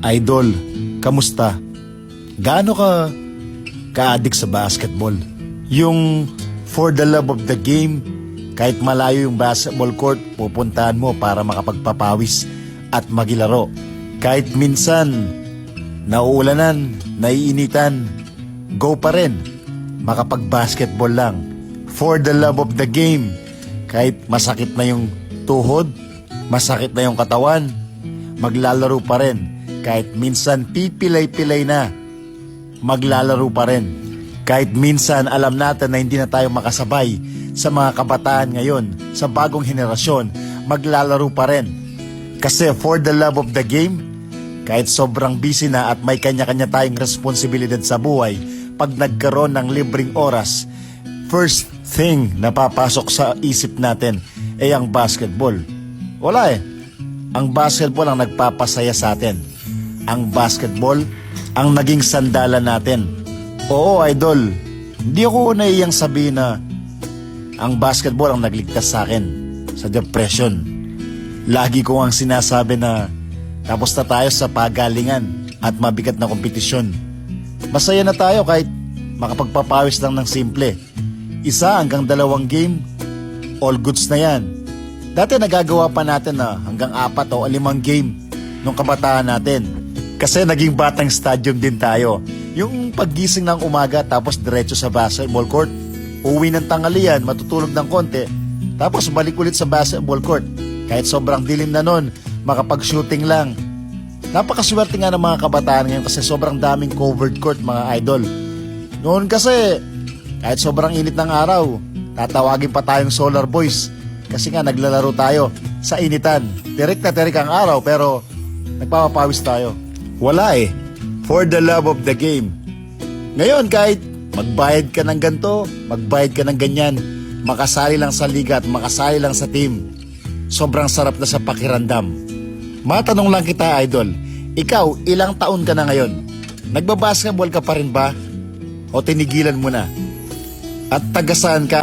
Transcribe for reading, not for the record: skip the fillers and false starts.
Idol, kamusta? Gaano ka ka-addict sa basketball? Yung for the love of the game, kahit malayo yung basketball court, pupuntahan mo para makapagpapawis at magilaro. Kahit minsan, nauulanan, naiinitan, go pa rin. Makapag-basketball lang. For the love of the game, kahit masakit na yung tuhod, masakit na yung katawan, maglalaro pa rin. Kahit minsan pipilay-pilay na, maglalaro pa rin. Kahit minsan alam natin na hindi na tayo makasabay sa mga kabataan ngayon, sa bagong henerasyon, maglalaro pa rin. Kasi for the love of the game, kahit sobrang busy na at may kanya-kanya tayong responsibilidad sa buhay, pag nagkaroon ng libreng oras, first thing na papasok sa isip natin ay ang basketball. Wala eh. Ang basketball ang nagpapasaya sa atin. Ang basketball ang naging sandalan natin. Oo, idol, hindi ako naiyang sabihin na ang basketball ang nagligtas sa akin sa depression. Lagi ko ang sinasabi na tapos na tayo sa pagalingan at mabigat na kompetisyon. Masaya na tayo kahit makapagpapawis lang ng simple. 1 hanggang 2 game, all goods na yan. Dati nagagawa pa natin na hanggang 4 o 5 game nung kabataan natin. Kasi naging batang stadium din tayo. Yung paggising ng umaga tapos diretso sa basketball court. Uwi ng tanghalian, matutulog ng konti, tapos balik ulit sa basketball court. Kahit sobrang dilim na nun, makapag-shooting lang. Napakaswerte nga ng mga kabataan ngayon kasi sobrang daming covered court, mga idol. Noon kasi, kahit sobrang init ng araw, tatawagin pa tayong solar boys. Kasi nga naglalaro tayo sa initan. Tirik na tirik ang araw pero nagpapapawis tayo. Wala eh. For the love of the game. Ngayon kahit magbayad ka ng ganito, magbayad ka ng ganyan, makasali lang sa liga at makasali lang sa team, sobrang sarap na sa pakiramdam. Matanong lang kita, idol, ikaw ilang taon ka na ngayon? Nagbabasketball ka pa rin ba? O tinigilan mo na? At taga saan ka?